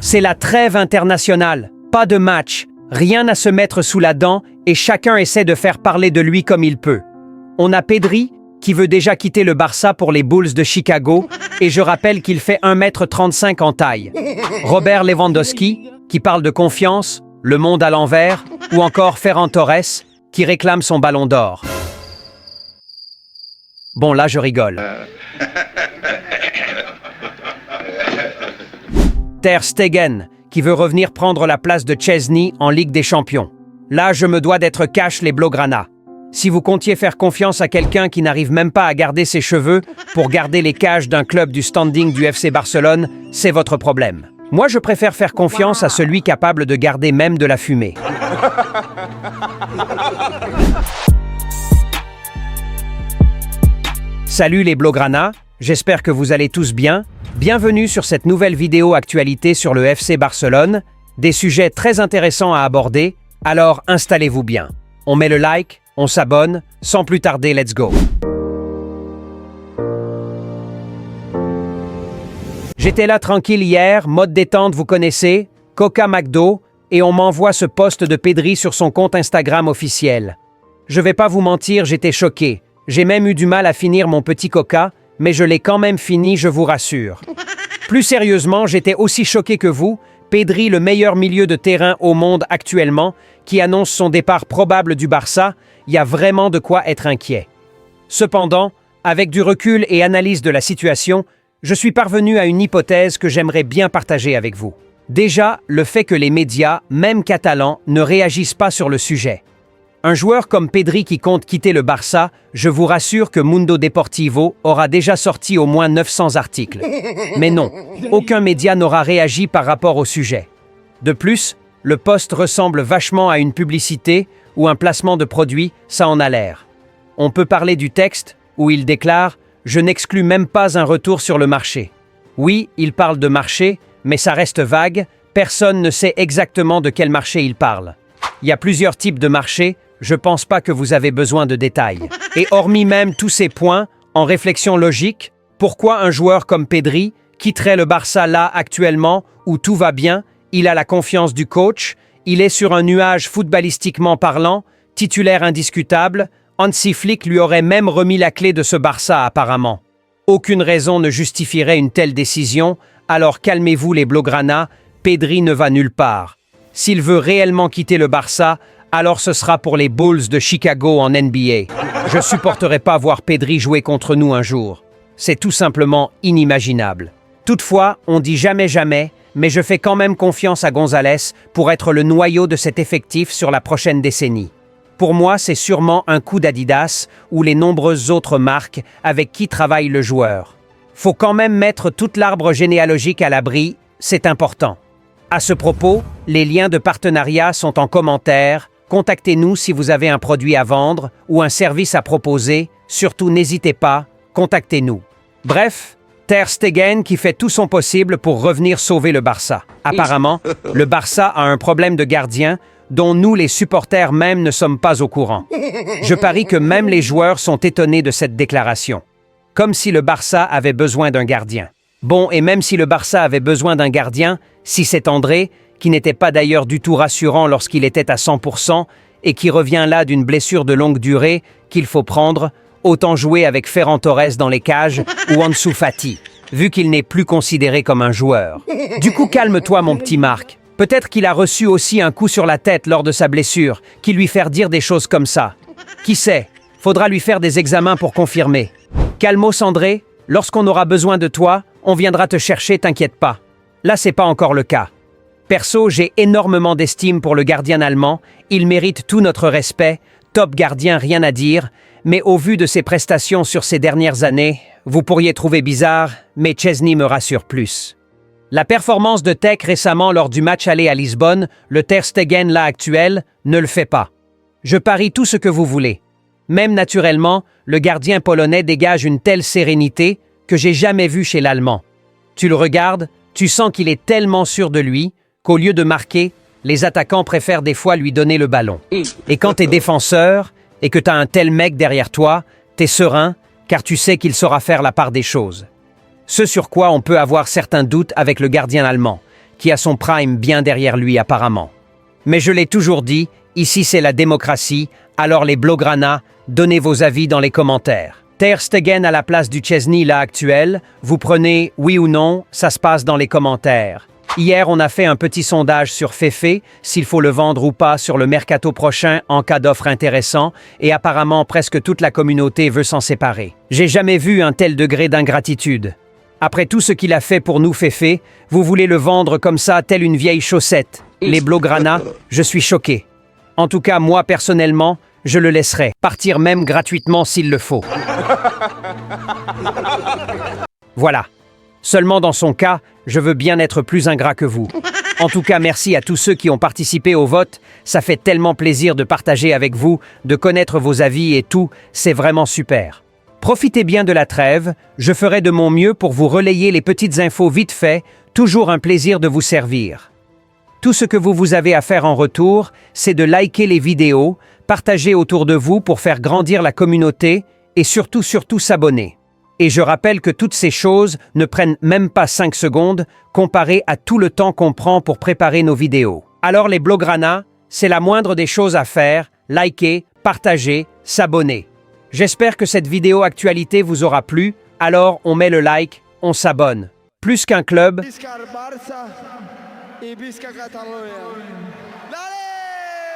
C'est la trêve internationale, pas de match, rien à se mettre sous la dent et chacun essaie de faire parler de lui comme il peut. On a Pedri, qui veut déjà quitter le Barça pour les Bulls de Chicago, et je rappelle qu'il fait 1,35 m en taille. Robert Lewandowski, qui parle de confiance, le monde à l'envers, ou encore Ferran Torres, qui réclame son ballon d'or. Bon, là, je rigole. Ter Stegen, qui veut revenir prendre la place de Szczęsny en Ligue des Champions. Là, je me dois d'être cash les Blaugrana. Si vous comptiez faire confiance à quelqu'un qui n'arrive même pas à garder ses cheveux pour garder les cages d'un club du standing du FC Barcelone, c'est votre problème. Moi, je préfère faire confiance à celui capable de garder même de la fumée. Salut les Blaugrana, j'espère que vous allez tous bien. Bienvenue sur cette nouvelle vidéo actualité sur le FC Barcelone. Des sujets très intéressants à aborder, alors installez-vous bien. On met le like, on s'abonne, sans plus tarder, let's go. J'étais là tranquille hier, mode détente, vous connaissez, Coca McDo, et on m'envoie ce post de Pedri sur son compte Instagram officiel. Je vais pas vous mentir, j'étais choqué. J'ai même eu du mal à finir mon petit Coca, mais je l'ai quand même fini, je vous rassure. Plus sérieusement, j'étais aussi choqué que vous, Pedri, le meilleur milieu de terrain au monde actuellement, qui annonce son départ probable du Barça, il y a vraiment de quoi être inquiet. Cependant, avec du recul et analyse de la situation, je suis parvenu à une hypothèse que j'aimerais bien partager avec vous. Déjà, le fait que les médias, même catalans, ne réagissent pas sur le sujet. Un joueur comme Pedri qui compte quitter le Barça, je vous rassure que Mundo Deportivo aura déjà sorti au moins 900 articles. Mais non, aucun média n'aura réagi par rapport au sujet. De plus, le post ressemble vachement à une publicité ou un placement de produit, ça en a l'air. On peut parler du texte où il déclare « Je n'exclus même pas un retour sur le marché ». Oui, il parle de marché, mais ça reste vague, personne ne sait exactement de quel marché il parle. Il y a plusieurs types de marchés, je pense pas que vous avez besoin de détails. Et hormis même tous ces points, en réflexion logique, pourquoi un joueur comme Pedri quitterait le Barça là actuellement où tout va bien, il a la confiance du coach, il est sur un nuage footballistiquement parlant, titulaire indiscutable, Hansi Flick lui aurait même remis la clé de ce Barça apparemment. Aucune raison ne justifierait une telle décision, alors calmez-vous les Blaugrana, Pedri ne va nulle part. S'il veut réellement quitter le Barça, alors ce sera pour les Bulls de Chicago en NBA. Je supporterai pas voir Pedri jouer contre nous un jour. C'est tout simplement inimaginable. Toutefois, on dit jamais jamais, mais je fais quand même confiance à González pour être le noyau de cet effectif sur la prochaine décennie. Pour moi, c'est sûrement un coup d'Adidas ou les nombreuses autres marques avec qui travaille le joueur. Faut quand même mettre tout l'arbre généalogique à l'abri, c'est important. À ce propos, les liens de partenariat sont en commentaire. Contactez-nous si vous avez un produit à vendre ou un service à proposer. Surtout, n'hésitez pas, contactez-nous. Bref, Ter Stegen qui fait tout son possible pour revenir sauver le Barça. Apparemment, le Barça a un problème de gardien dont nous, les supporters même, ne sommes pas au courant. Je parie que même les joueurs sont étonnés de cette déclaration. Comme si le Barça avait besoin d'un gardien. Bon, et même si le Barça avait besoin d'un gardien, si c'est André, qui n'était pas d'ailleurs du tout rassurant lorsqu'il était à 100% et qui revient là d'une blessure de longue durée qu'il faut prendre, autant jouer avec Ferran Torres dans les cages ou Ansu Fati, vu qu'il n'est plus considéré comme un joueur. Du coup, calme-toi mon petit Marc. Peut-être qu'il a reçu aussi un coup sur la tête lors de sa blessure, qui lui fait dire des choses comme ça. Qui sait, faudra lui faire des examens pour confirmer. Calmos André, lorsqu'on aura besoin de toi, on viendra te chercher, t'inquiète pas. Là, c'est pas encore le cas. Perso, j'ai énormément d'estime pour le gardien allemand, il mérite tout notre respect, top gardien, rien à dire, mais au vu de ses prestations sur ces dernières années, vous pourriez trouver bizarre, mais Szczęsny me rassure plus. La performance de Tech récemment lors du match aller à Lisbonne, le Ter Stegen là actuel, ne le fait pas. Je parie tout ce que vous voulez. Même naturellement, le gardien polonais dégage une telle sérénité que j'ai jamais vue chez l'Allemand. Tu le regardes, tu sens qu'il est tellement sûr de lui qu'au lieu de marquer, les attaquants préfèrent des fois lui donner le ballon. Et quand t'es défenseur et que t'as un tel mec derrière toi, t'es serein car tu sais qu'il saura faire la part des choses. Ce sur quoi on peut avoir certains doutes avec le gardien allemand, qui a son prime bien derrière lui apparemment. Mais je l'ai toujours dit, ici c'est la démocratie, alors les Blaugrana, donnez vos avis dans les commentaires. Ter Stegen à la place du Chesney là actuel, vous prenez oui ou non, ça se passe dans les commentaires. Hier, on a fait un petit sondage sur Féfé, s'il faut le vendre ou pas sur le mercato prochain en cas d'offre intéressant, et apparemment presque toute la communauté veut s'en séparer. J'ai jamais vu un tel degré d'ingratitude. Après tout ce qu'il a fait pour nous Féfé, vous voulez le vendre comme ça, telle une vieille chaussette. Les Blaugrana, je suis choqué. En tout cas, moi personnellement, je le laisserai partir même gratuitement s'il le faut. Voilà. Seulement dans son cas, je veux bien être plus ingrat que vous. En tout cas, merci à tous ceux qui ont participé au vote. Ça fait tellement plaisir de partager avec vous, de connaître vos avis et tout. C'est vraiment super. Profitez bien de la trêve. Je ferai de mon mieux pour vous relayer les petites infos vite fait. Toujours un plaisir de vous servir. Tout ce que vous avez à faire en retour, c'est de liker les vidéos, partager autour de vous pour faire grandir la communauté et surtout s'abonner. Et je rappelle que toutes ces choses ne prennent même pas 5 secondes comparé à tout le temps qu'on prend pour préparer nos vidéos. Alors les Blaugrana, c'est la moindre des choses à faire, liker, partager, s'abonner. J'espère que cette vidéo actualité vous aura plu, alors on met le like, on s'abonne. Plus qu'un club,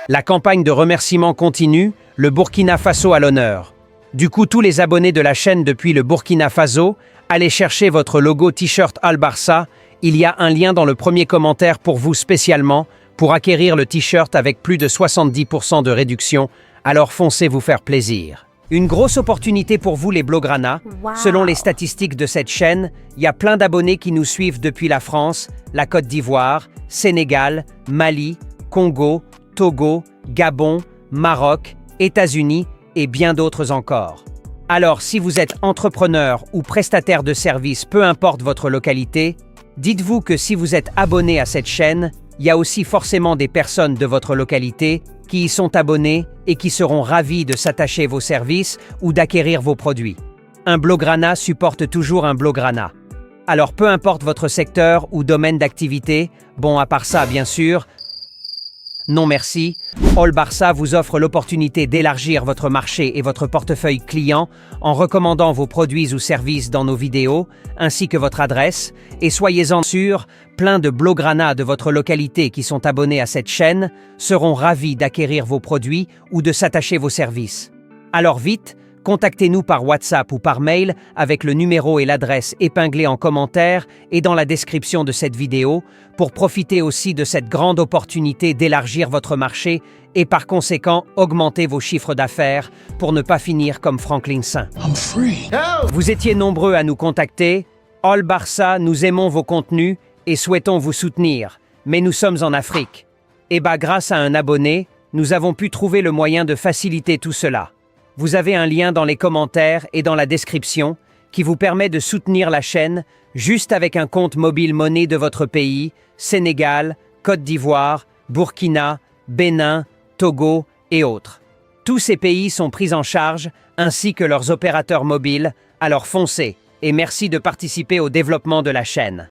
la campagne de remerciement continue, le Burkina Faso à l'honneur. Du coup, tous les abonnés de la chaîne depuis le Burkina Faso, allez chercher votre logo t-shirt Al Barça. Il y a un lien dans le premier commentaire pour vous spécialement pour acquérir le t-shirt avec plus de 70% de réduction. Alors foncez vous faire plaisir. Une grosse opportunité pour vous les Blaugrana. Wow. Selon les statistiques de cette chaîne, il y a plein d'abonnés qui nous suivent depuis la France, la Côte d'Ivoire, Sénégal, Mali, Congo, Togo, Gabon, Maroc, États-Unis et bien d'autres encore. Alors, si vous êtes entrepreneur ou prestataire de services, peu importe votre localité, dites-vous que si vous êtes abonné à cette chaîne, il y a aussi forcément des personnes de votre localité qui y sont abonnées et qui seront ravis de s'attacher vos services ou d'acquérir vos produits. Un Blaugrana supporte toujours un Blaugrana. Alors, peu importe votre secteur ou domaine d'activité, bon, à part ça, bien sûr, non merci, All Barça vous offre l'opportunité d'élargir votre marché et votre portefeuille client en recommandant vos produits ou services dans nos vidéos, ainsi que votre adresse, et soyez-en sûrs, plein de Blaugrana de votre localité qui sont abonnés à cette chaîne seront ravis d'acquérir vos produits ou de s'attacher vos services. Alors vite, contactez-nous par WhatsApp ou par mail avec le numéro et l'adresse épinglés en commentaire et dans la description de cette vidéo pour profiter aussi de cette grande opportunité d'élargir votre marché et par conséquent augmenter vos chiffres d'affaires pour ne pas finir comme Franklin Saint. Vous étiez nombreux à nous contacter. All Barça, nous aimons vos contenus et souhaitons vous soutenir, mais nous sommes en Afrique. Et grâce à un abonné, nous avons pu trouver le moyen de faciliter tout cela. Vous avez un lien dans les commentaires et dans la description qui vous permet de soutenir la chaîne juste avec un compte mobile monnaie de votre pays, Sénégal, Côte d'Ivoire, Burkina, Bénin, Togo et autres. Tous ces pays sont pris en charge ainsi que leurs opérateurs mobiles, alors foncez et merci de participer au développement de la chaîne.